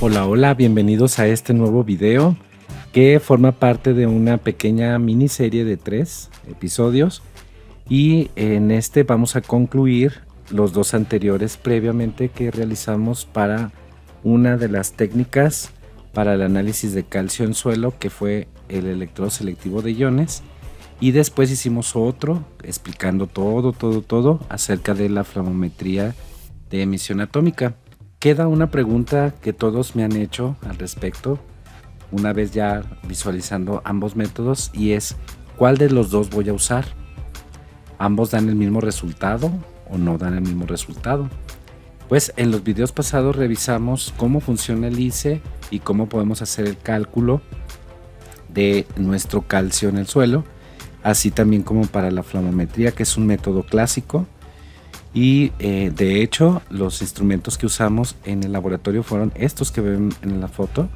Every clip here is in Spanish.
Hola, hola, bienvenidos a este nuevo video que forma parte de una pequeña miniserie de 3 episodios y en este vamos a concluir los 2 anteriores previamente que realizamos para una de las técnicas para el análisis de calcio en suelo, que fue el electrodo selectivo de iones, y después hicimos otro explicando todo acerca de la flavometría de emisión atómica. Queda una pregunta que todos me han hecho al respecto, una vez ya visualizando ambos métodos, y es: ¿cuál de los dos voy a usar? ¿Ambos dan el mismo resultado o no dan el mismo resultado? Pues en los videos pasados revisamos cómo funciona el ICE y cómo podemos hacer el cálculo de nuestro calcio en el suelo, así también como para la flavometría, que es un método clásico. Y de hecho los instrumentos que usamos en el laboratorio fueron estos que ven en la foto,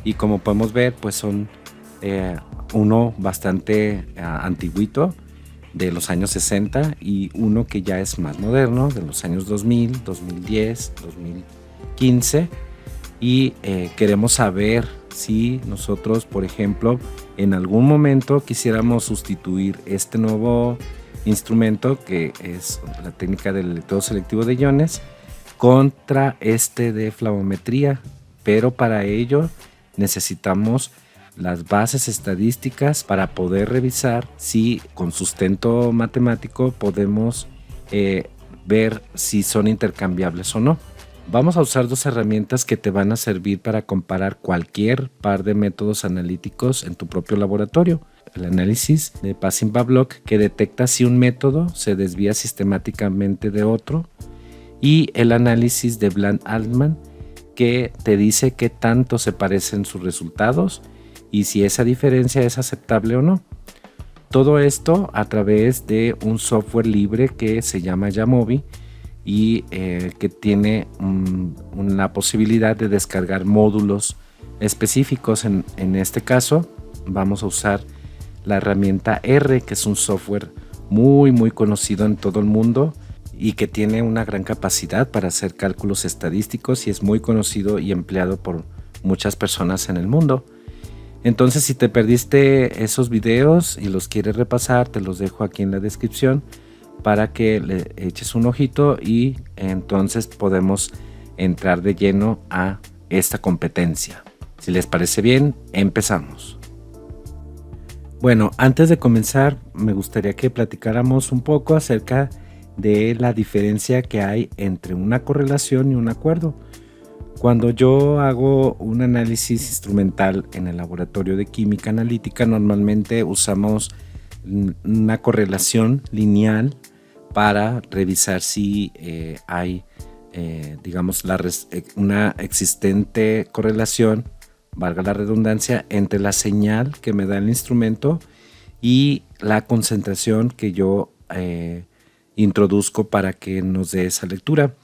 y como podemos ver pues son uno bastante antiguito de los años 60 y uno que ya es más moderno de los años 2000, 2010, 2015, y queremos saber si nosotros, por ejemplo, en algún momento quisiéramos sustituir este nuevo instrumento, que es la técnica del electrodo selectivo de iones, contra este de flavometría, pero para ello necesitamos las bases estadísticas para poder revisar si con sustento matemático podemos ver si son intercambiables o no. Vamos a usar 2 herramientas que te van a servir para comparar cualquier par de métodos analíticos en tu propio laboratorio: el análisis de Passing-Pavlov, que detecta si un método se desvía sistemáticamente de otro, y el análisis de Bland-Altman, que te dice qué tanto se parecen sus resultados y si esa diferencia es aceptable o no. Todo esto a través de un software libre que se llama Jamovi y que tiene una posibilidad de descargar módulos específicos. En este caso vamos a usar la herramienta R, que es un software muy conocido en todo el mundo y que tiene una gran capacidad para hacer cálculos estadísticos, y es muy conocido y empleado por muchas personas en el mundo. Entonces, si te perdiste esos videos y los quieres repasar, te los dejo aquí en la descripción para que le eches un ojito, y entonces podemos entrar de lleno a esta competencia. Si les parece bien, empezamos. Bueno, antes de comenzar, me gustaría que platicáramos un poco acerca de la diferencia que hay entre una correlación y un acuerdo. Cuando yo hago un análisis instrumental en el laboratorio de química analítica, normalmente usamos una correlación lineal para revisar si hay, digamos, una existente correlación, valga la redundancia, entre la señal que me da el instrumento y la concentración que yo introduzco para que nos dé esa lectura.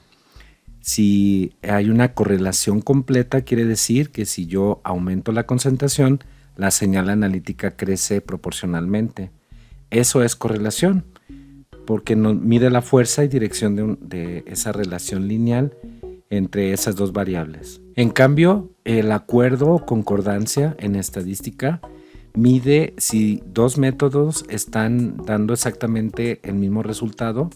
Si hay una correlación completa, quiere decir que si yo aumento la concentración, la señal analítica crece proporcionalmente. Eso es correlación, porque mide la fuerza y dirección de esa relación lineal entre esas dos variables. En cambio, el acuerdo o concordancia en estadística mide si 2 métodos están dando exactamente el mismo resultado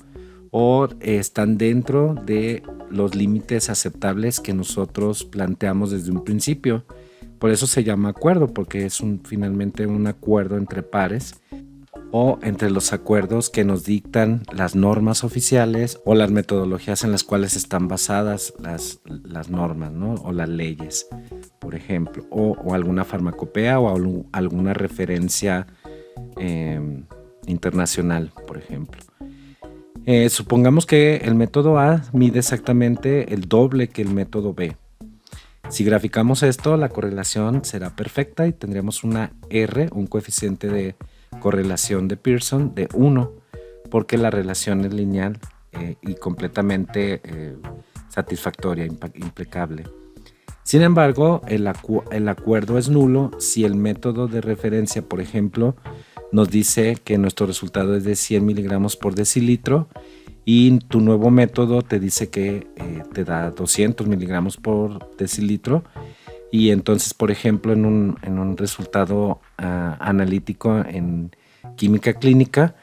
o están dentro de los límites aceptables que nosotros planteamos desde un principio. Por eso se llama acuerdo, porque es finalmente un acuerdo entre pares, o entre los acuerdos que nos dictan las normas oficiales o las metodologías en las cuales están basadas las normas, ¿no? O las leyes, por ejemplo, o alguna farmacopea o alguna referencia internacional, por ejemplo. Supongamos que el método A mide exactamente el doble que el método B. Si graficamos esto, la correlación será perfecta y tendremos una R, un coeficiente de correlación de Pearson de 1, porque la relación es lineal y completamente satisfactoria, impecable. Sin embargo, el acuerdo es nulo si el método de referencia, por ejemplo, nos dice que nuestro resultado es de 100 miligramos por decilitro y tu nuevo método te dice que te da 200 miligramos por decilitro. Y entonces, por ejemplo, en un resultado analítico en química clínica,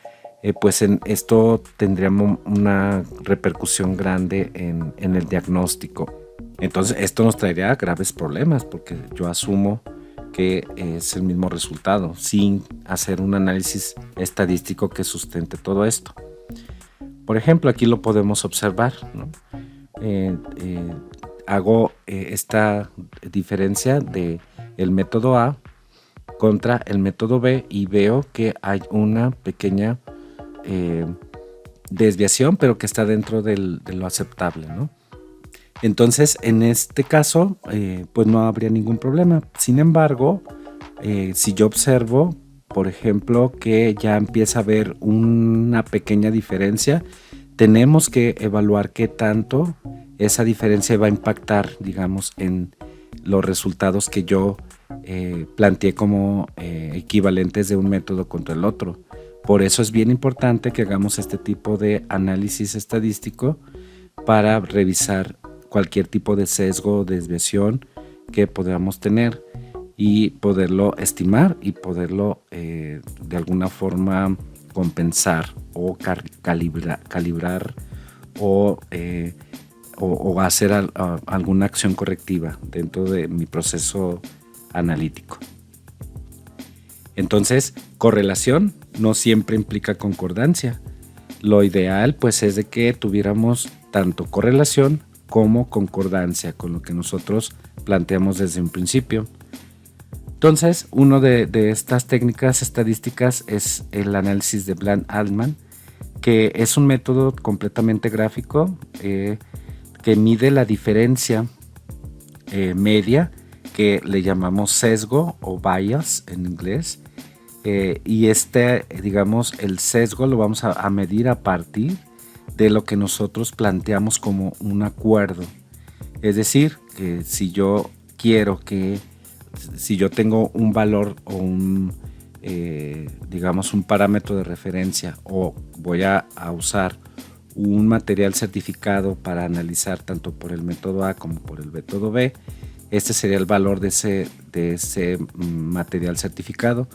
pues en esto tendríamos una repercusión grande en el diagnóstico. Entonces esto nos traería graves problemas porque yo asumo que es el mismo resultado sin hacer un análisis estadístico que sustente todo esto. Por ejemplo, aquí lo podemos observar, ¿no? Hago esta diferencia de el método A contra el método B y veo que hay una pequeña desviación, pero que está dentro de lo aceptable, ¿no? Entonces, en este caso, pues no habría ningún problema. Sin embargo, si yo observo, por ejemplo, que ya empieza a haber una pequeña diferencia, tenemos que evaluar qué tanto esa diferencia va a impactar, digamos, en los resultados que yo planteé como equivalentes de un método contra el otro. Por eso es bien importante que hagamos este tipo de análisis estadístico para revisar cualquier tipo de sesgo o desviación que podamos tener y poderlo estimar y poderlo de alguna forma compensar o calibrar o hacer alguna acción correctiva dentro de mi proceso analítico. Entonces, correlación no siempre implica concordancia. Lo ideal pues es de que tuviéramos tanto correlación como concordancia con lo que nosotros planteamos desde un principio. Entonces, una de estas técnicas estadísticas es el análisis de Bland-Altman, que es un método completamente gráfico que mide la diferencia media, que le llamamos sesgo o bias en inglés, y digamos, el sesgo lo vamos a medir a partir de lo que nosotros planteamos como un acuerdo. Es decir, que si yo tengo un valor o digamos un parámetro de referencia, o voy a usar un material certificado para analizar tanto por el método A como por el método B, este sería el valor de ese material certificado,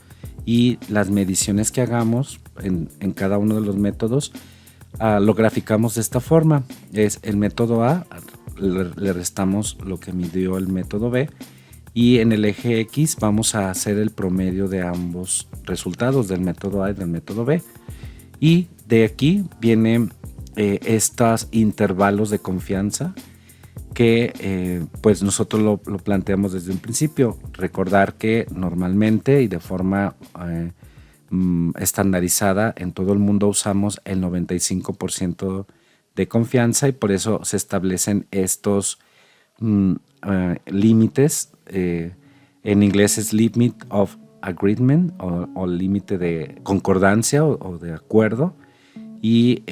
y las mediciones que hagamos en cada uno de los métodos lo graficamos de esta forma. Es el método A, le restamos lo que midió el método B, y en el eje X vamos a hacer el promedio de ambos resultados, del método A y del método B, y de aquí vienen estos intervalos de confianza que pues nosotros lo planteamos desde un principio. Recordar que normalmente y de forma estandarizada en todo el mundo usamos el 95% de confianza, y por eso se establecen estos límites. En inglés es limit of agreement o límite de concordancia o de acuerdo. Y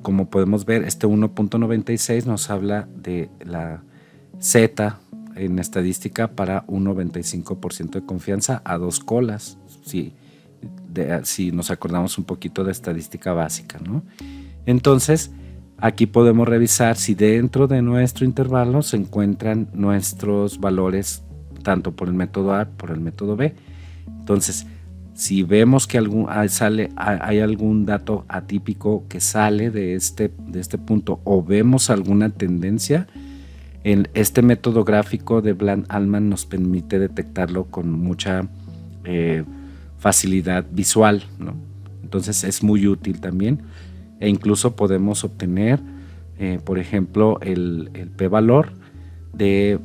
como podemos ver, este 1.96 nos habla de la Z en estadística para un 95% de confianza a 2 colas, si nos acordamos un poquito de estadística básica, ¿no? Entonces, aquí podemos revisar si dentro de nuestro intervalo se encuentran nuestros valores tanto por el método A por el método B. Entonces, si vemos que hay algún dato atípico que sale de este punto, o vemos alguna tendencia, en este método gráfico de Bland-Altman nos permite detectarlo con mucha facilidad visual, ¿no? Entonces es muy útil también, e incluso podemos obtener, por ejemplo, el p-valor de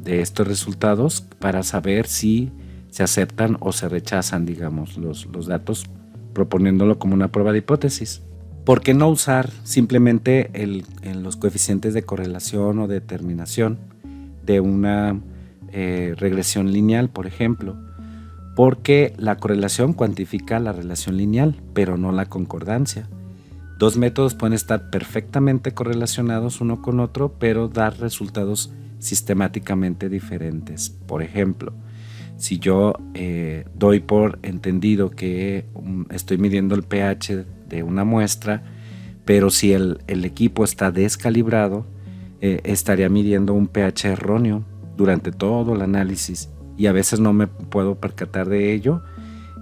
estos resultados para saber si se aceptan o se rechazan, digamos, los datos, proponiéndolo como una prueba de hipótesis. ¿Por qué no usar simplemente los coeficientes de correlación o determinación de una regresión lineal, por ejemplo? Porque la correlación cuantifica la relación lineal, pero no la concordancia. Dos métodos pueden estar perfectamente correlacionados uno con otro, pero dar resultados sistemáticamente diferentes. Por ejemplo, Si yo doy por entendido que estoy midiendo el pH de una muestra, pero si el equipo está descalibrado, estaría midiendo un pH erróneo durante todo el análisis y a veces no me puedo percatar de ello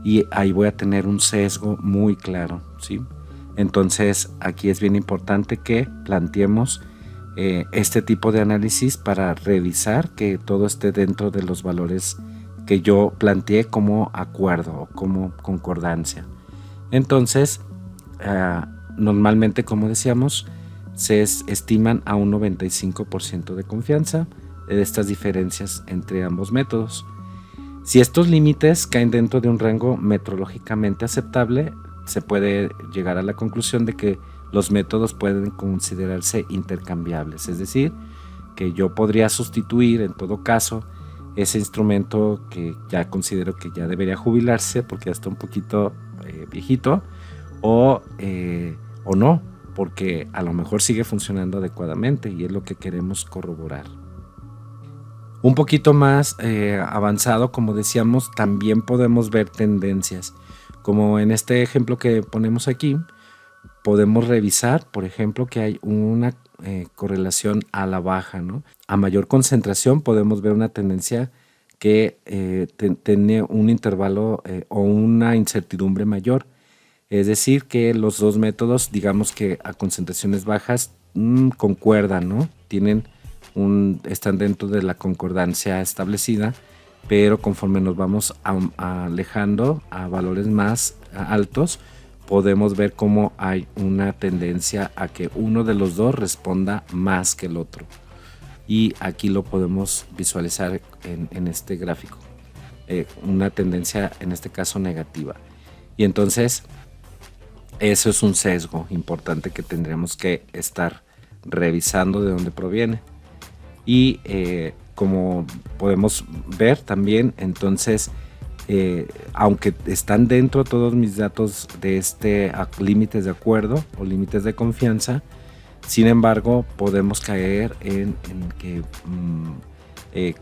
y ahí voy a tener un sesgo muy claro, ¿sí? Entonces aquí es bien importante que planteemos este tipo de análisis para revisar que todo esté dentro de los valores que yo planteé como acuerdo o como concordancia. Entonces, normalmente, como decíamos, se estiman a un 95% de confianza de estas diferencias entre ambos métodos. Si estos límites caen dentro de un rango metrológicamente aceptable, se puede llegar a la conclusión de que los métodos pueden considerarse intercambiables, es decir, que yo podría sustituir en todo caso ese instrumento que ya considero que ya debería jubilarse porque ya está un poquito viejito, o no, porque a lo mejor sigue funcionando adecuadamente y es lo que queremos corroborar. Un poquito más avanzado, como decíamos, también podemos ver tendencias. Como en este ejemplo que ponemos aquí, podemos revisar, por ejemplo, que hay una correlación a la baja, ¿no? A mayor concentración podemos ver una tendencia que tiene un intervalo o una incertidumbre mayor. Es decir, que los dos métodos, digamos que a concentraciones bajas, concuerdan, ¿no? Están dentro de la concordancia establecida, pero conforme nos vamos alejando a valores más altos, podemos ver cómo hay una tendencia a que uno de los dos responda más que el otro. Y aquí lo podemos visualizar en este gráfico. Una tendencia, en este caso, negativa. Y entonces, eso es un sesgo importante que tendríamos que estar revisando de dónde proviene. Y como podemos ver también, entonces, aunque están dentro todos mis datos de límites de acuerdo o límites de confianza, sin embargo podemos caer en que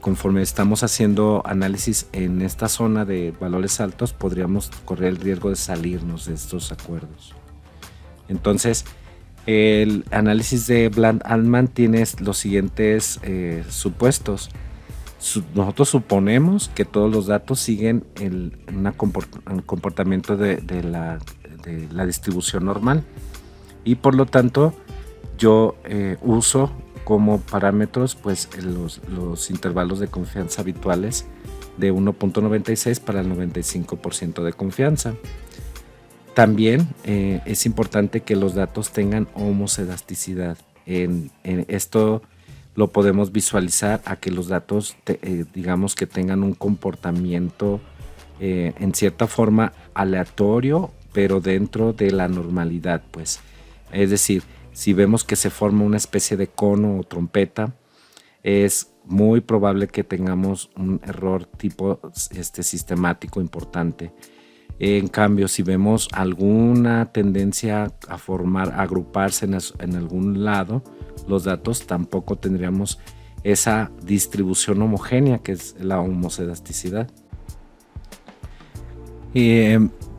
conforme estamos haciendo análisis en esta zona de valores altos, podríamos correr el riesgo de salirnos de estos acuerdos. Entonces, el análisis de Bland-Altman tiene los siguientes supuestos. Nosotros suponemos que todos los datos siguen un comportamiento de la distribución normal y por lo tanto yo uso como parámetros pues los intervalos de confianza habituales de 1.96 para el 95% de confianza. También es importante que los datos tengan homocedasticidad. En esto lo podemos visualizar a que los datos digamos que tengan un comportamiento en cierta forma aleatorio, pero dentro de la normalidad, pues. Es decir, si vemos que se forma una especie de cono o trompeta, es muy probable que tengamos un error tipo sistemático importante. En cambio, si vemos alguna tendencia a agruparse en algún lado, los datos tampoco tendríamos esa distribución homogénea que es la homocedasticidad.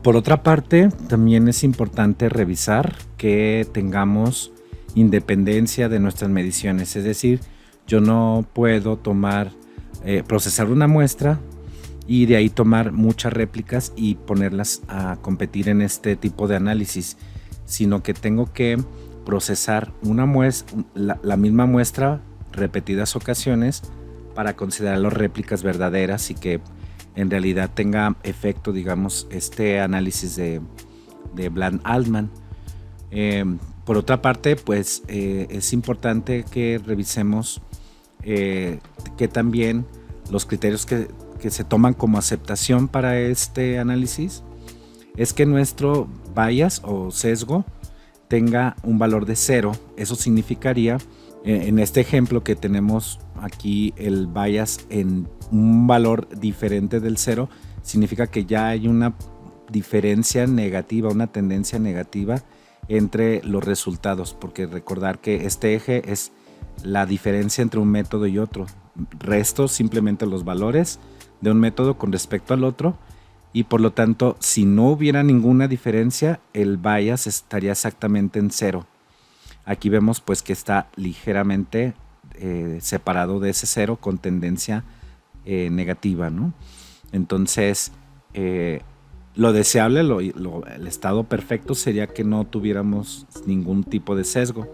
Por otra parte, también es importante revisar que tengamos independencia de nuestras mediciones, es decir, yo no puedo procesar una muestra y de ahí tomar muchas réplicas y ponerlas a competir en este tipo de análisis, sino que tengo que procesar la misma muestra repetidas ocasiones para considerar las réplicas verdaderas y que en realidad tenga efecto, digamos, este análisis de Bland-Altman. Por otra parte, pues es importante que revisemos que también los criterios que se toman como aceptación para este análisis es que nuestro bias o sesgo tenga un valor de 0. Eso significaría, en este ejemplo que tenemos aquí, el bias en un valor diferente del 0, significa que ya hay una diferencia negativa, una tendencia negativa entre los resultados, porque recordar que este eje es la diferencia entre un método y otro. Resto simplemente los valores de un método con respecto al otro, y por lo tanto, si no hubiera ninguna diferencia, el bias estaría exactamente en 0. Aquí vemos pues que está ligeramente separado de ese 0 con tendencia negativa, ¿no? Entonces, lo deseable, el estado perfecto sería que no tuviéramos ningún tipo de sesgo.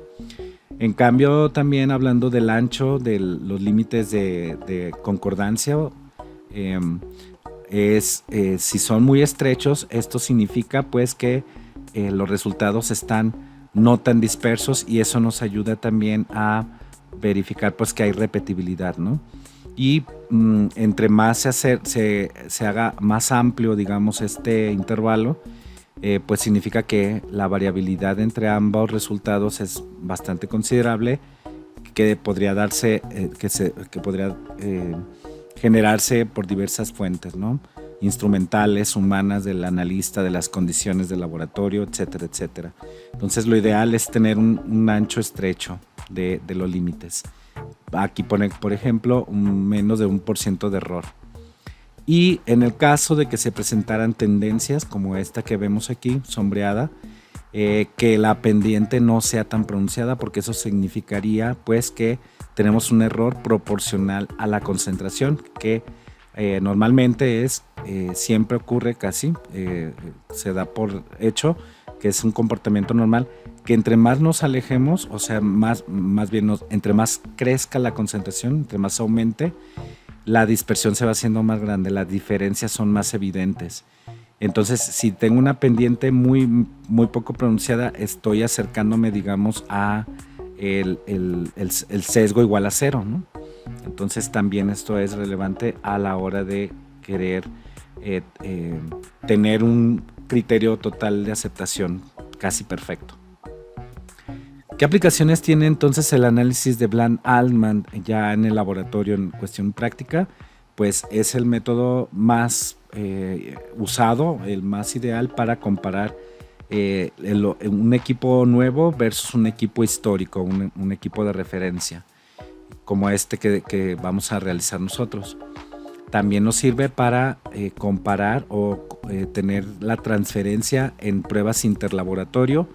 En cambio, también hablando del ancho, de los límites de concordancia, si son muy estrechos, esto significa pues que los resultados están no tan dispersos, y eso nos ayuda también a verificar pues que hay repetibilidad, ¿no? Y entre más se haga más amplio, digamos, este intervalo, pues significa que la variabilidad entre ambos resultados es bastante considerable, que podría darse, que podría generarse por diversas fuentes, ¿no? Instrumentales, humanas, del analista, de las condiciones del laboratorio, etcétera, etcétera. Entonces lo ideal es tener un ancho estrecho de los límites. Aquí pone, por ejemplo, menos de 1% de error. Y en el caso de que se presentaran tendencias como esta que vemos aquí, sombreada, que la pendiente no sea tan pronunciada, porque eso significaría pues que tenemos un error proporcional a la concentración, que normalmente siempre ocurre casi, se da por hecho que es un comportamiento normal, que entre más nos alejemos, o sea, más bien entre más crezca la concentración, entre más aumente, la dispersión se va haciendo más grande, las diferencias son más evidentes. Entonces, si tengo una pendiente muy, muy poco pronunciada, estoy acercándome, digamos, a el sesgo igual a 0, ¿no? Entonces, también esto es relevante a la hora de querer tener un criterio total de aceptación casi perfecto. ¿Qué aplicaciones tiene entonces el análisis de Bland-Altman ya en el laboratorio en cuestión práctica? Pues es el método más usado, el más ideal para comparar un equipo nuevo versus un equipo histórico, un equipo de referencia, como este que vamos a realizar nosotros. También nos sirve para comparar o tener la transferencia en pruebas interlaboratorio,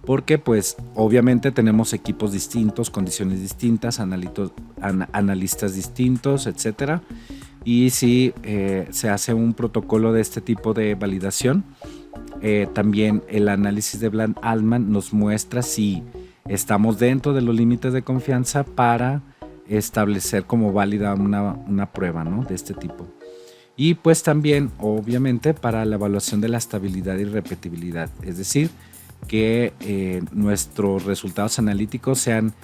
porque pues obviamente tenemos equipos distintos, condiciones distintas, analistas distintos, etcétera. Y si se hace un protocolo de este tipo de validación, también el análisis de Bland-Altman nos muestra si estamos dentro de los límites de confianza para establecer como válida una prueba, ¿no?, de este tipo. Y pues también obviamente para la evaluación de la estabilidad y repetibilidad, es decir, que nuestros resultados analíticos sean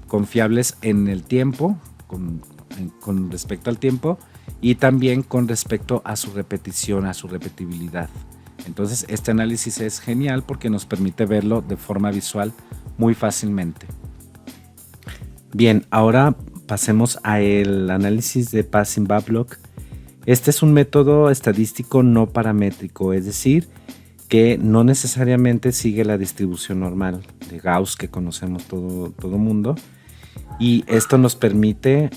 confiables en el tiempo, con respecto al tiempo, y también con respecto a su repetición, a su repetibilidad. Entonces este análisis es genial porque nos permite verlo de forma visual muy fácilmente. Bien, ahora pasemos al análisis de Passing-Bablock. Este es un método estadístico no paramétrico, es decir, que no necesariamente sigue la distribución normal de Gauss que conocemos todo mundo, y esto nos permite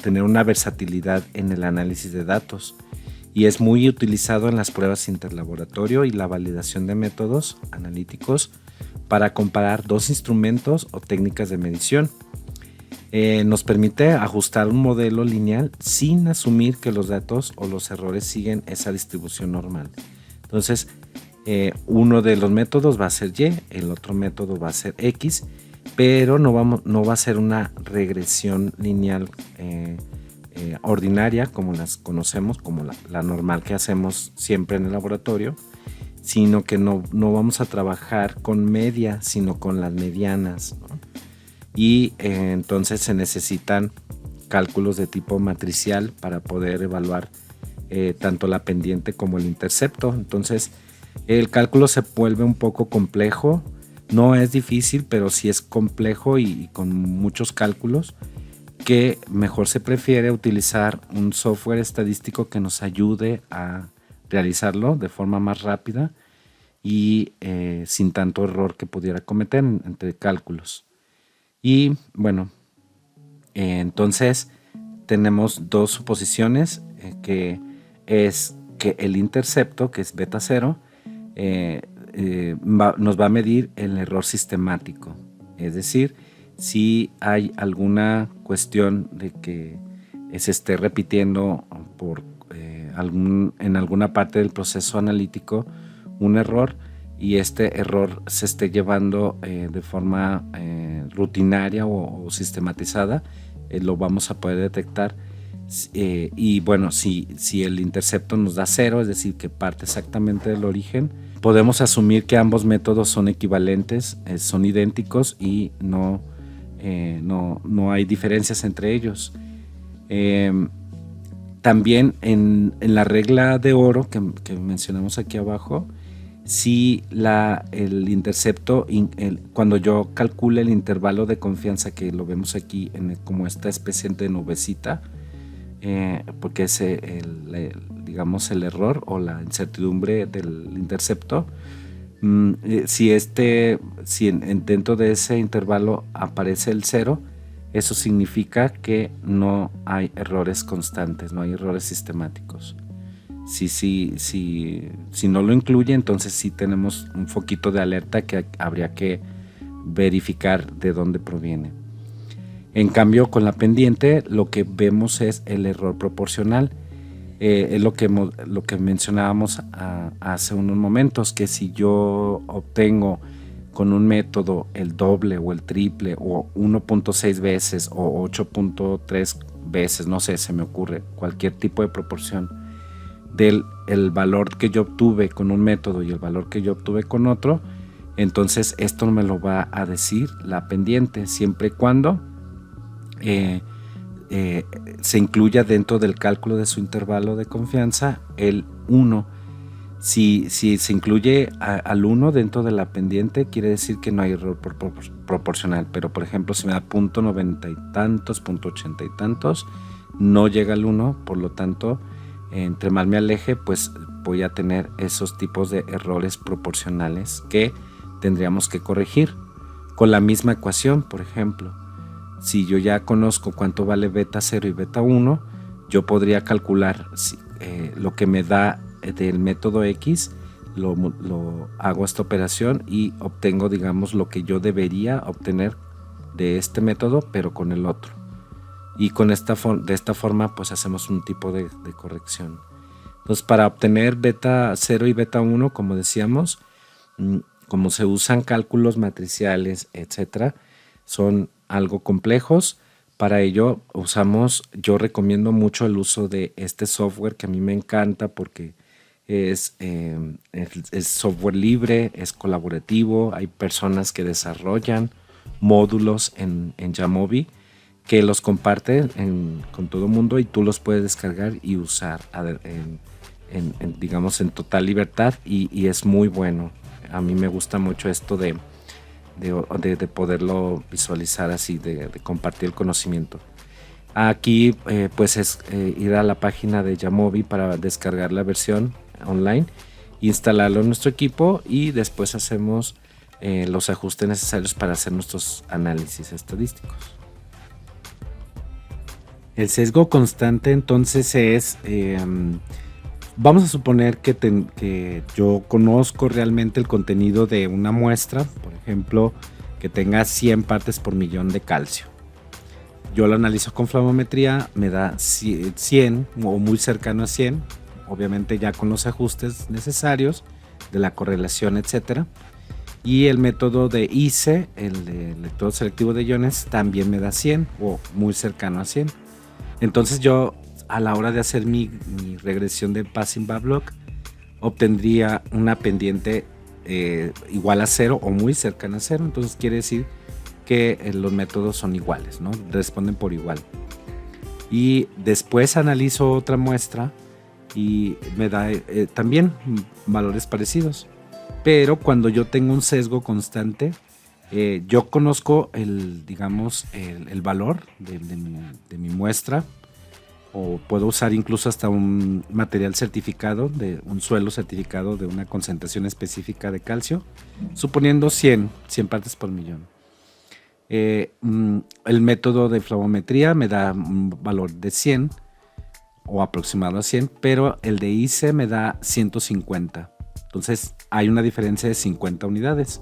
tener una versatilidad en el análisis de datos, y es muy utilizado en las pruebas interlaboratorio y la validación de métodos analíticos para comparar dos instrumentos o técnicas de medición. Nos permite ajustar un modelo lineal sin asumir que los datos o los errores siguen esa distribución normal. Entonces, uno de los métodos va a ser Y, el otro método va a ser X, pero no va a ser una regresión lineal ordinaria como las conocemos, como la normal que hacemos siempre en el laboratorio, sino que no vamos a trabajar con media, sino con las medianas, ¿no? Y entonces se necesitan cálculos de tipo matricial para poder evaluar tanto la pendiente como el intercepto. Entonces el cálculo se vuelve un poco complejo, no es difícil, pero sí es complejo y con muchos cálculos, que mejor se prefiere utilizar un software estadístico que nos ayude a realizarlo de forma más rápida y sin tanto error que pudiera cometer entre cálculos. Y bueno, entonces tenemos dos suposiciones. que es que el intercepto, que es beta 0, nos va a medir el error sistemático. Es decir, si hay alguna cuestión de que se esté repitiendo en alguna parte del proceso analítico un error, y este error se esté llevando de forma rutinaria o sistematizada, lo vamos a poder detectar. Y bueno, si el intercepto nos da 0, es decir, que parte exactamente del origen, podemos asumir que ambos métodos son equivalentes, son idénticos y no hay diferencias entre ellos. También en la regla de oro que mencionamos aquí abajo, si el intercepto, cuando yo calcule el intervalo de confianza, que lo vemos aquí como esta especie de nubecita, porque es digamos el error o la incertidumbre del intercepto, si dentro de ese intervalo aparece el 0, eso significa que no hay errores constantes, no hay errores sistemáticos. Si no lo incluye, entonces sí tenemos un foquito de alerta que habría que verificar de dónde proviene. En cambio, con la pendiente lo que vemos es el error proporcional. Es lo que mencionábamos hace unos momentos, que si yo obtengo con un método el doble o el triple o 1.6 veces o 8.3 veces, no sé, se me ocurre cualquier tipo de proporción del el valor que yo obtuve con un método y el valor que yo obtuve con otro, entonces esto me lo va a decir la pendiente, siempre y cuando se incluya dentro del cálculo de su intervalo de confianza el 1. Si se incluye al 1 dentro de la pendiente, quiere decir que no hay error proporcional. Pero por ejemplo, si me da punto 90 y tantos, punto 80 y tantos, no llega al 1, por lo tanto, entre más me aleje, pues voy a tener esos tipos de errores proporcionales que tendríamos que corregir con la misma ecuación. Por ejemplo, si yo ya conozco cuánto vale beta 0 y beta 1, yo podría calcular lo que me da del método X, lo hago esta operación y obtengo, digamos, lo que yo debería obtener de este método, pero con el otro. Y de esta forma, pues hacemos un tipo de corrección. Entonces, para obtener beta 0 y beta 1, como decíamos, como se usan cálculos matriciales, etcétera, son algo complejos. Para ello yo recomiendo mucho el uso de este software, que a mí me encanta porque es software libre, es colaborativo. Hay personas que desarrollan módulos en Jamovi que los comparten con todo el mundo, y tú los puedes descargar y usar digamos en total libertad, y es muy bueno. A mí me gusta mucho esto de poderlo visualizar así, de compartir el conocimiento. Aquí pues es ir a la página de Jamovi para descargar la versión online, instalarlo en nuestro equipo, y después hacemos los ajustes necesarios para hacer nuestros análisis estadísticos. El sesgo constante entonces es, vamos a suponer que yo conozco realmente el contenido de una muestra, por ejemplo, que tenga 100 partes por millón de calcio. Yo lo analizo con flavometría, me da 100 o muy cercano a 100, obviamente ya con los ajustes necesarios de la correlación, etcétera. Y el método de ICE, el de lector selectivo de iones, también me da 100 o muy cercano a 100. Entonces yo, a la hora de hacer mi regresión de Passing-Bablock, obtendría una pendiente igual a 0 o muy cercana a 0. Entonces quiere decir que los métodos son iguales, ¿no? Responden por igual. Y después analizo otra muestra y me da también valores parecidos. Pero cuando yo tengo un sesgo constante, yo conozco el valor de mi muestra, o puedo usar incluso hasta un material certificado, un suelo certificado de una concentración específica de calcio, suponiendo 100 partes por millón. El método de flavometría me da un valor de 100, o aproximado a 100, pero el de ICE me da 150. Entonces hay una diferencia de 50 unidades.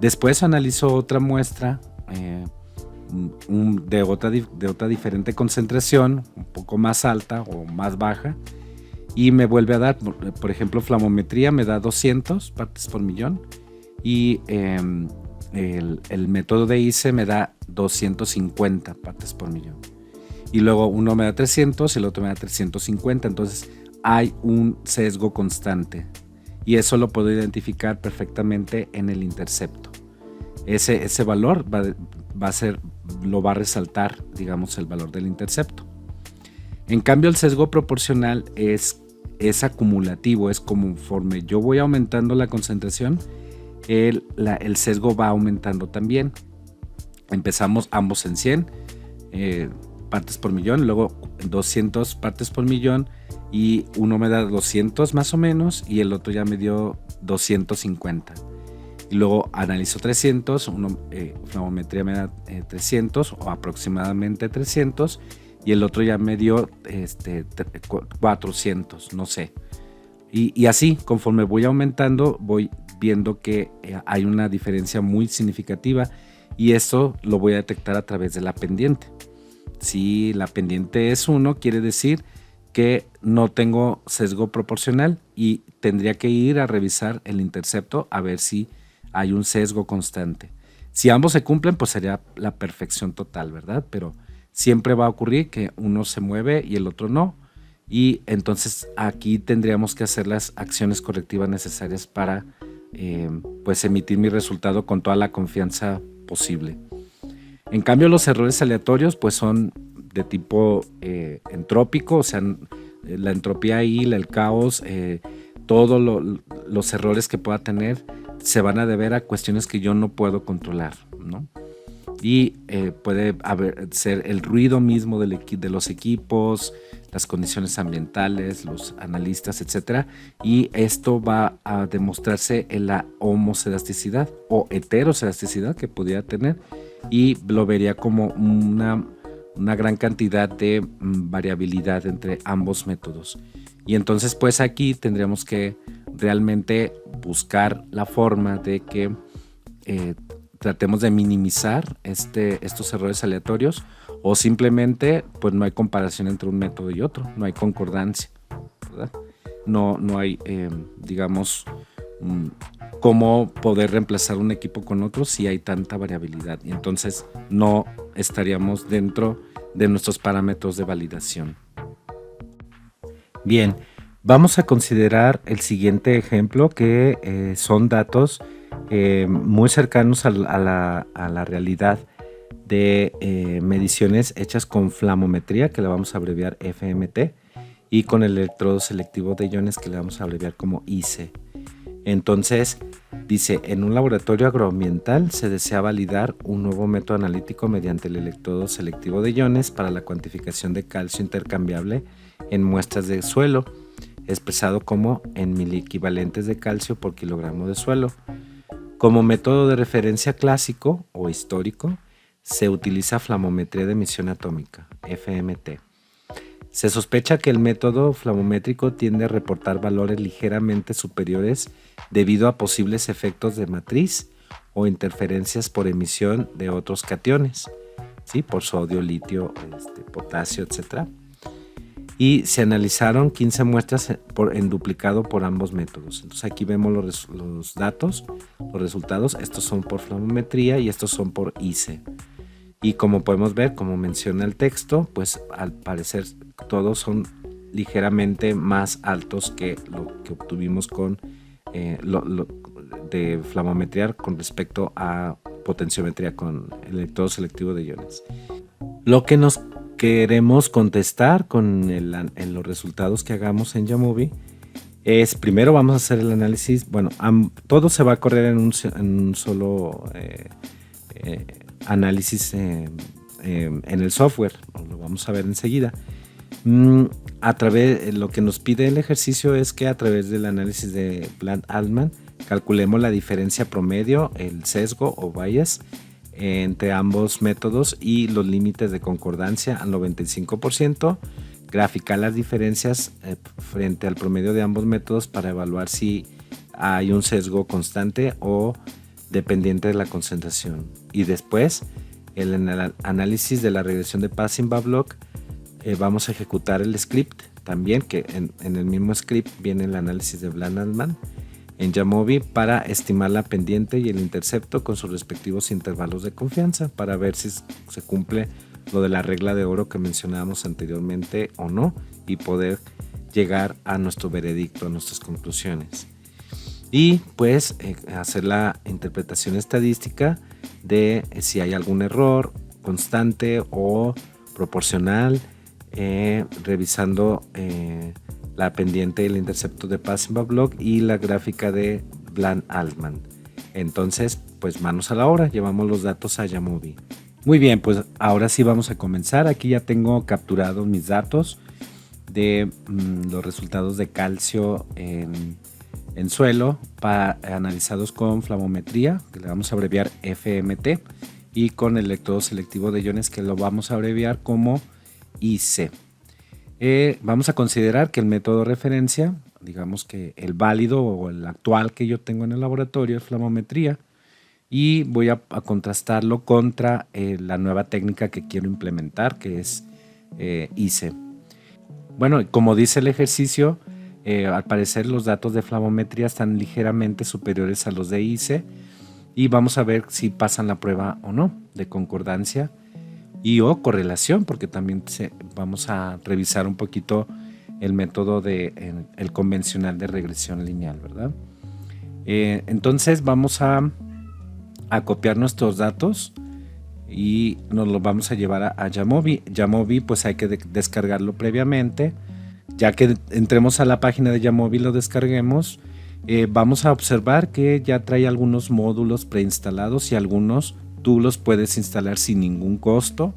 Después analizo otra muestra de otra diferente concentración, un poco más alta o más baja, y me vuelve a dar, por ejemplo, flamometría me da 200 partes por millón y el método de ICE me da 250 partes por millón. Y luego uno me da 300 y el otro me da 350. Entonces hay un sesgo constante y eso lo puedo identificar perfectamente en el intercepto. Ese valor lo va a resaltar, digamos, el valor del intercepto. En cambio, el sesgo proporcional es acumulativo, es conforme yo voy aumentando la concentración, el sesgo va aumentando también. Empezamos ambos en 100 partes por millón, luego 200 partes por millón y uno me da 200 más o menos y el otro ya me dio 250. Y luego analizo 300, flamometría me da 300 o aproximadamente 300 y el otro ya me dio 400, no sé. Y así, conforme voy aumentando, voy viendo que hay una diferencia muy significativa y esto lo voy a detectar a través de la pendiente. Si la pendiente es 1, quiere decir que no tengo sesgo proporcional y tendría que ir a revisar el intercepto a ver si hay un sesgo constante. Si ambos se cumplen, pues sería la perfección total, ¿verdad? Pero siempre va a ocurrir que uno se mueve y el otro no. Y entonces aquí tendríamos que hacer las acciones correctivas necesarias para pues emitir mi resultado con toda la confianza posible. En cambio, los errores aleatorios pues son de tipo entrópico, o sea, la entropía ahí, el caos, todos los errores que pueda tener se van a deber a cuestiones que yo no puedo controlar, ¿no? Y puede ser el ruido mismo de los equipos, las condiciones ambientales, los analistas, etc. Y esto va a demostrarse en la homocelasticidad o heterocelasticidad que pudiera tener y lo vería como una gran cantidad de variabilidad entre ambos métodos. Y entonces pues aquí tendríamos que realmente buscar la forma de que tratemos de minimizar estos errores aleatorios o simplemente pues no hay comparación entre un método y otro, no hay concordancia, ¿verdad? No hay, digamos, cómo poder reemplazar un equipo con otro si hay tanta variabilidad y entonces no estaríamos dentro de nuestros parámetros de validación. Bien, vamos a considerar el siguiente ejemplo que son datos muy cercanos a la realidad de mediciones hechas con flamometría, que le vamos a abreviar FMT, y con el electrodo selectivo de iones, que le vamos a abreviar como ICE. Entonces, dice, en un laboratorio agroambiental se desea validar un nuevo método analítico mediante el electrodo selectivo de iones para la cuantificación de calcio intercambiable en muestras de suelo, expresado como en miliequivalentes de calcio por kilogramo de suelo. Como método de referencia clásico o histórico, se utiliza flamometría de emisión atómica, FMT. Se sospecha que el método flamométrico tiende a reportar valores ligeramente superiores debido a posibles efectos de matriz o interferencias por emisión de otros cationes, ¿sí? Por sodio, litio, potasio, etc. Y se analizaron 15 muestras en duplicado por ambos métodos. Entonces aquí vemos los datos, los resultados. Estos son por flamometría y estos son por ICE. Y como podemos ver, como menciona el texto, pues al parecer todos son ligeramente más altos que lo que obtuvimos con de flamometría con respecto a potenciometría con el electrodo selectivo de iones. Lo que nos queremos contestar con los resultados que hagamos en Jamovi es, primero vamos a hacer el análisis, bueno, todo se va a correr en un solo análisis en el software, lo vamos a ver enseguida. Lo que nos pide el ejercicio es que a través del análisis de Bland-Altman calculemos la diferencia promedio, el sesgo o bias entre ambos métodos y los límites de concordancia al 95%, graficar las diferencias frente al promedio de ambos métodos para evaluar si hay un sesgo constante o dependiente de la concentración. Y después, en el análisis de la regresión de Passing-Bablock, vamos a ejecutar el script también, que en el mismo script viene el análisis de Bland-Altman en Jamovi para estimar la pendiente y el intercepto con sus respectivos intervalos de confianza para ver si se cumple lo de la regla de oro que mencionábamos anteriormente o no, y poder llegar a nuestro veredicto, a nuestras conclusiones. Y pues hacer la interpretación estadística de si hay algún error constante o proporcional, revisando la pendiente y el intercepto de Passing-Bablock y la gráfica de Bland-Altman. Entonces, pues manos a la obra, llevamos los datos a Jamovi. Muy bien, pues ahora sí vamos a comenzar. Aquí ya tengo capturados mis datos de los resultados de calcio en suelo analizados con flavometría, que le vamos a abreviar FMT, y con electrodo selectivo de iones, que lo vamos a abreviar como IC. Vamos a considerar que el método de referencia, digamos que el válido o el actual que yo tengo en el laboratorio es flavometría, y voy a contrastarlo contra la nueva técnica que quiero implementar, que es IC. Bueno, como dice el ejercicio, al parecer los datos de flavometría están ligeramente superiores a los de IC, y vamos a ver si pasan la prueba o no de concordancia y o correlación, porque también vamos a revisar un poquito el método el convencional de regresión lineal, ¿verdad? Entonces vamos a copiar nuestros datos y nos los vamos a llevar a Jamovi. Jamovi, pues hay que descargarlo previamente. Ya que entremos a la página de Jamovi y lo descarguemos, vamos a observar que ya trae algunos módulos preinstalados, y algunos tú los puedes instalar sin ningún costo.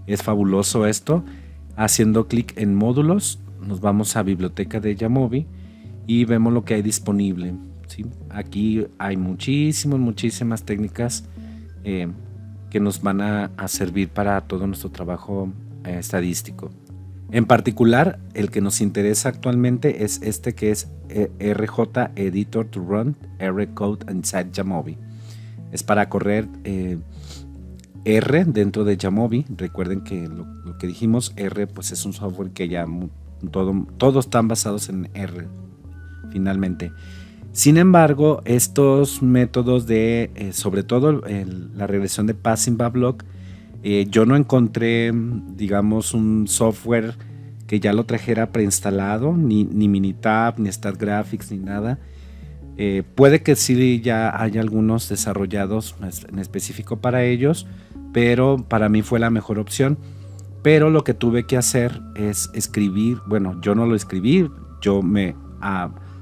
Es fabuloso esto. Haciendo clic en módulos, nos vamos a biblioteca de Jamovi y vemos lo que hay disponible, ¿sí? Aquí hay muchísimas técnicas que nos van a servir para todo nuestro trabajo estadístico. En particular, el que nos interesa actualmente es este, que es RJ Editor to Run R Code Inside Jamovi. Es para correr R dentro de Jamovi. Recuerden que lo que dijimos, R pues es un software que ya todos están basados en R finalmente. Sin embargo, estos métodos de, sobre todo la regresión de Passing-Bablock, yo no encontré, digamos, un software que ya lo trajera preinstalado, ni Minitab, ni StatGraphics, ni nada. Puede que sí ya haya algunos desarrollados en específico para ellos, pero para mí fue la mejor opción. Pero lo que tuve que hacer es escribir, bueno, yo no lo escribí, yo me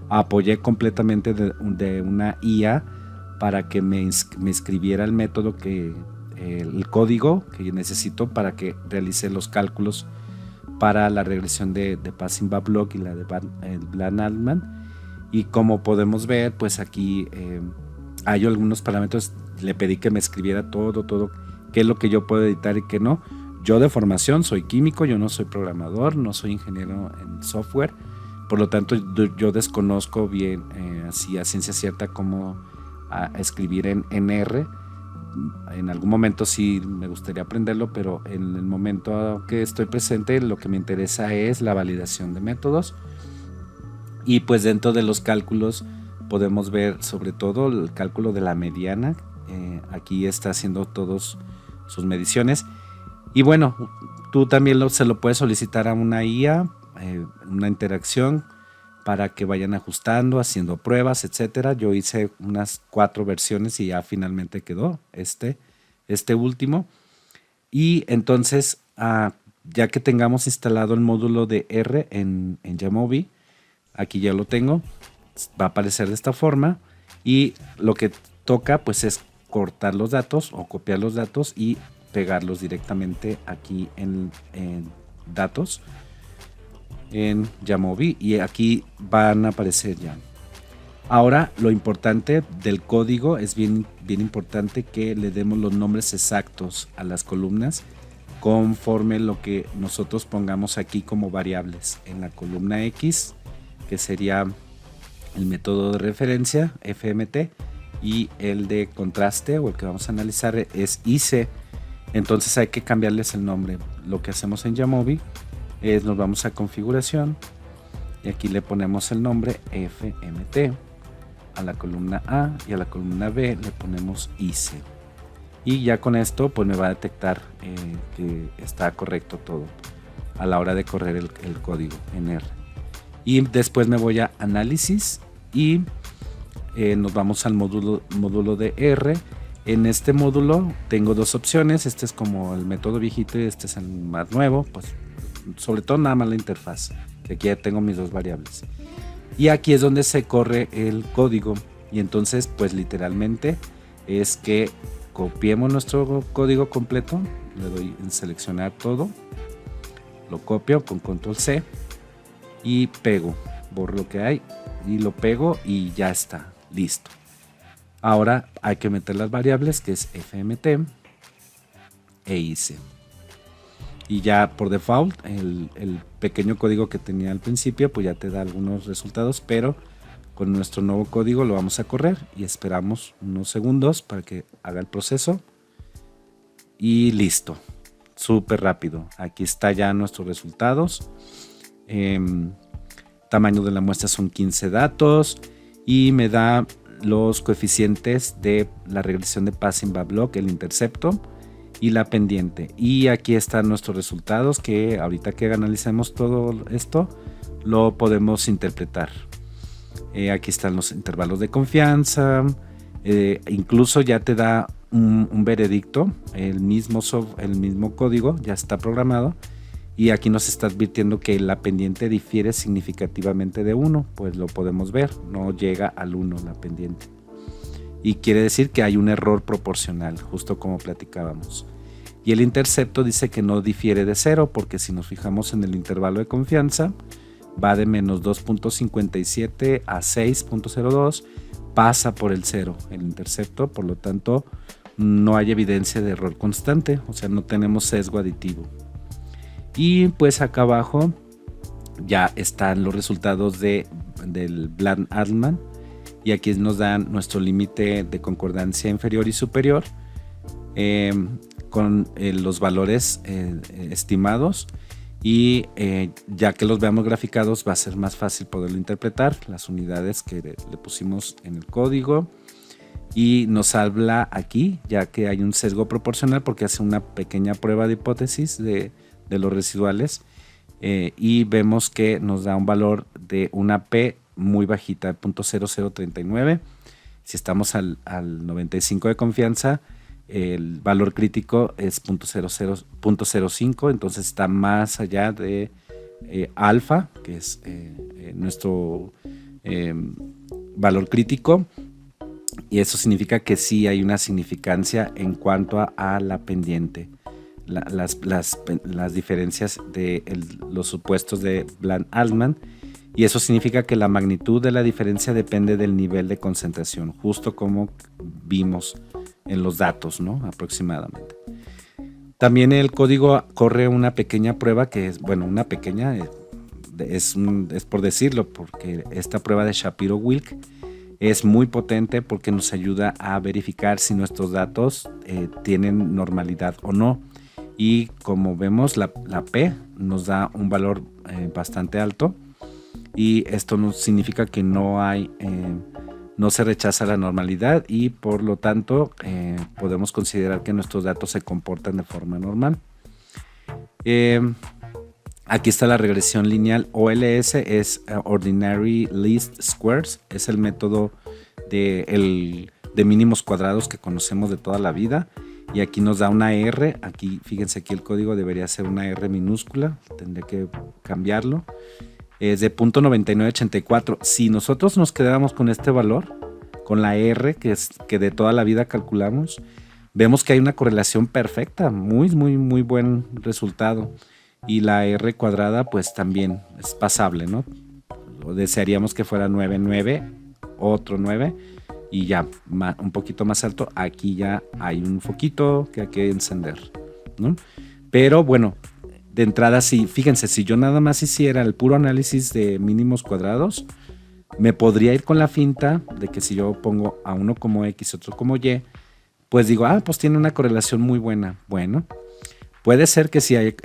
apoyé completamente de una IA para que me escribiera el método el código que necesito para que realice los cálculos para la regresión de Passing-Bablock y la de Bland-Altman. Y como podemos ver, pues aquí hay algunos parámetros. Le pedí que me escribiera todo, qué es lo que yo puedo editar y qué no. Yo de formación soy químico, yo no soy programador, no soy ingeniero en software, por lo tanto yo desconozco bien así a ciencia cierta cómo escribir en R. En algún momento sí me gustaría aprenderlo, pero en el momento que estoy presente lo que me interesa es la validación de métodos. Y pues dentro de los cálculos podemos ver sobre todo el cálculo de la mediana. Aquí está haciendo todas sus mediciones. Y bueno, tú también se lo puedes solicitar a una IA, una interacción, para que vayan ajustando, haciendo pruebas, etcétera. Yo hice unas 4 versiones y ya finalmente quedó este último. Y entonces, ya que tengamos instalado el módulo de R en Jamovi, aquí ya lo tengo, va a aparecer de esta forma, y lo que toca pues es cortar los datos o copiar los datos y pegarlos directamente aquí en datos en Jamovi, y aquí van a aparecer ya. Ahora lo importante del código es bien importante que le demos los nombres exactos a las columnas conforme lo que nosotros pongamos aquí como variables en la columna X, que sería el método de referencia FMT, y el de contraste o el que vamos a analizar es IC. Entonces hay que cambiarles el nombre. Lo que hacemos en Jamovi es nos vamos a configuración y aquí le ponemos el nombre FMT, a la columna A y a la columna B le ponemos IC, y ya con esto pues me va a detectar que está correcto todo a la hora de correr el código en R. Y después me voy a análisis y nos vamos al módulo de R. En este módulo tengo dos opciones, este es como el método viejito y este es el más nuevo, pues sobre todo nada más la interfaz, que aquí ya tengo mis dos variables. Y aquí es donde se corre el código, y entonces pues literalmente es que copiemos nuestro código completo, le doy en seleccionar todo, lo copio con control C y pego, borro lo que hay y lo pego y ya está, listo. Ahora hay que meter las variables, que es FMT e IC. Y ya por default el pequeño código que tenía al principio pues ya te da algunos resultados, pero con nuestro nuevo código lo vamos a correr y esperamos unos segundos para que haga el proceso y listo, súper rápido. Aquí está ya nuestros resultados. Tamaño de la muestra son 15 datos y me da los coeficientes de la regresión de passing by block, el intercepto y la pendiente. Y aquí están nuestros resultados que ahorita que analicemos todo esto lo podemos interpretar. Aquí están los intervalos de confianza, incluso ya te da un veredicto, el mismo código ya está programado y aquí nos está advirtiendo que la pendiente difiere significativamente de 1, pues lo podemos ver, no llega al 1 la pendiente. Y quiere decir que hay un error proporcional, justo como platicábamos. Y el intercepto dice que no difiere de 0, porque si nos fijamos en el intervalo de confianza, va de menos 2.57 a 6.02, pasa por el 0 el intercepto, por lo tanto no hay evidencia de error constante, o sea, no tenemos sesgo aditivo. Y pues acá abajo ya están los resultados del Bland-Altman, y aquí nos dan nuestro límite de concordancia inferior y superior con los valores estimados, y ya que los veamos graficados va a ser más fácil poderlo interpretar, las unidades que le pusimos en el código. Y nos habla aquí ya que hay un sesgo proporcional porque hace una pequeña prueba de hipótesis de los residuales, y vemos que nos da un valor de una P muy bajita, 0.0039. Si estamos al 95 de confianza, el valor crítico es 0.05, entonces está más allá de alfa, que es nuestro valor crítico, y eso significa que sí hay una significancia en cuanto a la pendiente. Las diferencias de los supuestos de Bland-Altman, y eso significa que la magnitud de la diferencia depende del nivel de concentración, justo como vimos en los datos, ¿no? Aproximadamente. También el código corre una pequeña prueba que es, bueno, una pequeña, es por decirlo, porque esta prueba de Shapiro-Wilk es muy potente porque nos ayuda a verificar si nuestros datos tienen normalidad o no. Y como vemos, la P nos da un valor bastante alto, y esto nos significa que no se rechaza la normalidad, y por lo tanto podemos considerar que nuestros datos se comportan de forma normal. Aquí está la regresión lineal OLS, es Ordinary Least Squares, es el método de mínimos cuadrados que conocemos de toda la vida. Y aquí nos da una R, aquí fíjense, aquí el código debería ser una R minúscula, tendré que cambiarlo. Es de 0.9984. Si nosotros nos quedáramos con este valor, con la R que de toda la vida calculamos, vemos que hay una correlación perfecta, muy buen resultado. Y la R cuadrada pues también es pasable, ¿no? Desearíamos que fuera 9,9, otro 9, y ya un poquito más alto. Aquí ya hay un foquito que hay que encender, ¿no? Pero bueno, de entrada sí, fíjense, si yo nada más hiciera el puro análisis de mínimos cuadrados, me podría ir con la finta de que si yo pongo a uno como X y otro como Y, pues digo, pues tiene una correlación muy buena. Bueno, puede ser que sí hay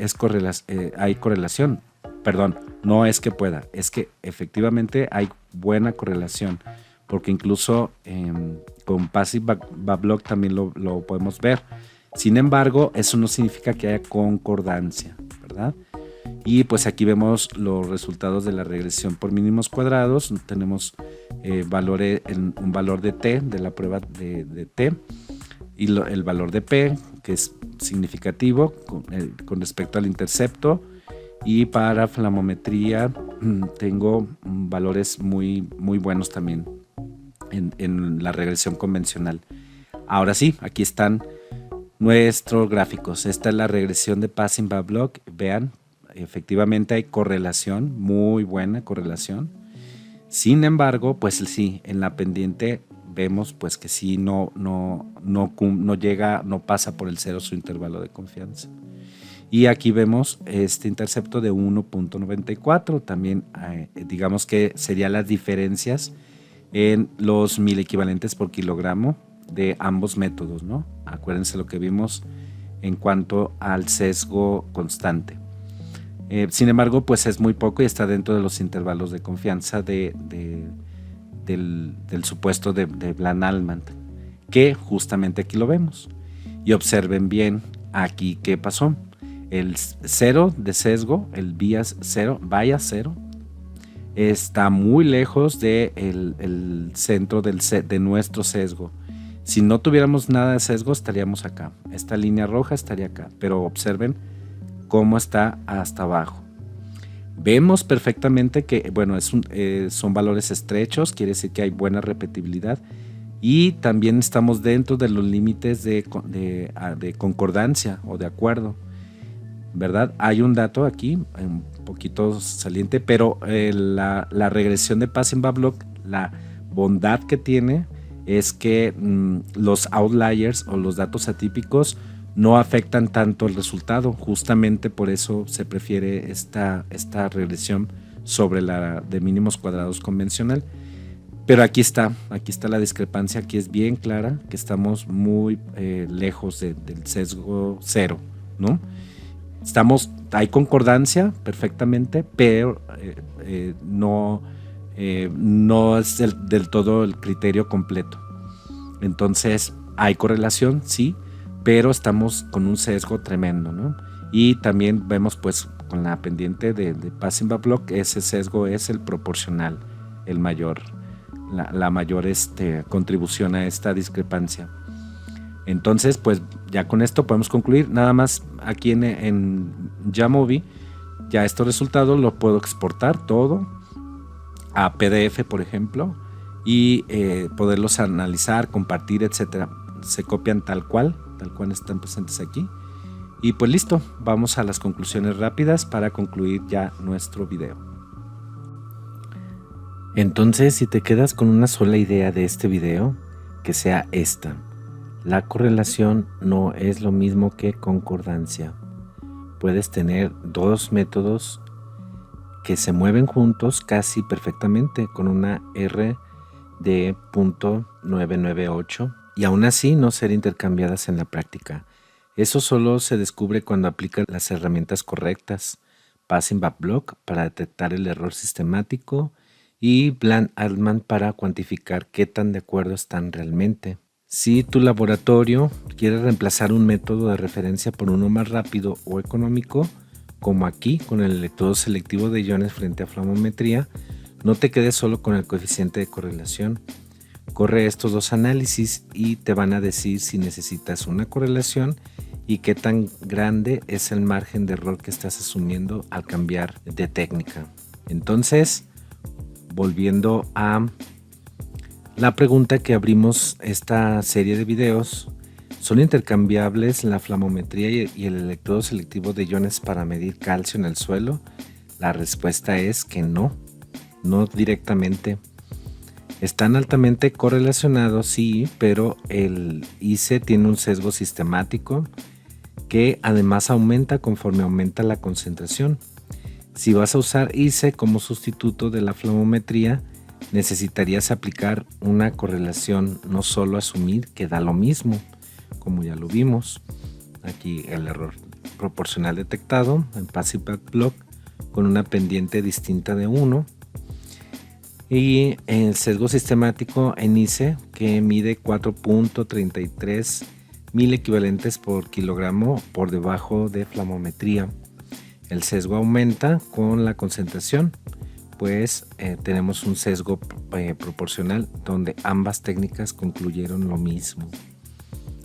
correlación. Perdón, no es que pueda, es que efectivamente hay buena correlación, porque incluso con Passive Bablock también lo podemos ver. Sin embargo, eso no significa que haya concordancia, ¿verdad? Y pues aquí vemos los resultados de la regresión por mínimos cuadrados. Tenemos un valor de T, de la prueba de T, y el valor de P, que es significativo con respecto al intercepto. Y para flamometría tengo valores muy, muy buenos también en la regresión convencional. Ahora sí, aquí están nuestros gráficos. Esta es la regresión de Passive Bablock. Vean, efectivamente hay correlación, muy buena correlación. Sin embargo, pues sí, en la pendiente vemos pues que sí no llega, no pasa por el cero su intervalo de confianza. Y aquí vemos este intercepto de 1.94. También digamos que serían las diferencias en los 1000 equivalentes por kilogramo de ambos métodos, ¿no? Acuérdense lo que vimos en cuanto al sesgo constante. Sin embargo, pues es muy poco y está dentro de los intervalos de confianza del supuesto de Bland-Altman, que justamente aquí lo vemos. Y observen bien aquí qué pasó. El cero de sesgo, el bias cero, está muy lejos del centro de nuestro sesgo. Si no tuviéramos nada de sesgo, estaríamos acá. Esta línea roja estaría acá, pero observen cómo está hasta abajo. Vemos perfectamente que, bueno, son valores estrechos, quiere decir que hay buena repetibilidad, y también estamos dentro de los límites de concordancia o de acuerdo, ¿verdad? Hay un dato aquí, un poquito saliente, pero la regresión de Passive Bablock, la bondad que tiene es que los outliers o los datos atípicos no afectan tanto el resultado. Justamente por eso se prefiere esta regresión sobre la de mínimos cuadrados convencional. Pero aquí está la discrepancia, aquí es bien clara que estamos muy lejos del sesgo cero, ¿no? Hay concordancia perfectamente, pero no es del todo el criterio completo. Entonces hay correlación, sí, pero estamos con un sesgo tremendo, ¿no? Y también vemos pues con la pendiente de Passive Bablock, ese sesgo es el proporcional, el mayor, la mayor contribución a esta discrepancia. Entonces pues ya con esto podemos concluir. Nada más aquí en Jamovi, ya estos resultados los puedo exportar todo a PDF, por ejemplo, y poderlos analizar, compartir, etcétera. Se copian tal cual están presentes aquí. Y pues listo, vamos a las conclusiones rápidas para concluir ya nuestro video. Entonces, si te quedas con una sola idea de este video, que sea esta: la correlación no es lo mismo que concordancia. Puedes tener dos métodos que se mueven juntos casi perfectamente con una R de 0.998 y aún así no ser intercambiadas en la práctica. Eso solo se descubre cuando aplican las herramientas correctas: Passive Bablock para detectar el error sistemático y Bland-Altman para cuantificar qué tan de acuerdo están realmente. Si tu laboratorio quiere reemplazar un método de referencia por uno más rápido o económico, como aquí con el electrodo selectivo de iones frente a flamometría, no te quedes solo con el coeficiente de correlación. Corre estos dos análisis y te van a decir si necesitas una correlación y qué tan grande es el margen de error que estás asumiendo al cambiar de técnica. Entonces, volviendo a la pregunta que abrimos esta serie de videos: ¿son intercambiables la flamometría y el electrodo selectivo de iones para medir calcio en el suelo? La respuesta es que no directamente. Están altamente correlacionados, sí, pero el ICE tiene un sesgo sistemático que además aumenta conforme aumenta la concentración. Si vas a usar ICE como sustituto de la flavometría, necesitarías aplicar una correlación, no solo asumir que da lo mismo, como ya lo vimos. Aquí el error proporcional detectado en Passive Back Block con una pendiente distinta de 1. Y el sesgo sistemático en ICE, que mide 4.33 mil equivalentes por kilogramo por debajo de flavometría. El sesgo aumenta con la concentración, pues tenemos un sesgo proporcional donde ambas técnicas concluyeron lo mismo.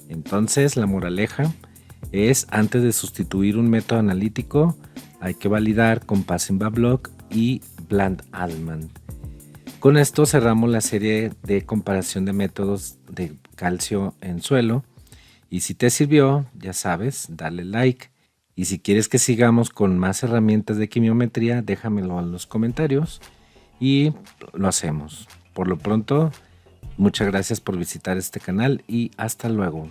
Entonces, la moraleja es: antes de sustituir un método analítico, hay que validar con Passive Back Block y Bland-Altman. Con esto cerramos la serie de comparación de métodos de calcio en suelo. Y si te sirvió, ya sabes, dale like. Y si quieres que sigamos con más herramientas de quimiometría, déjamelo en los comentarios y lo hacemos. Por lo pronto, muchas gracias por visitar este canal y hasta luego.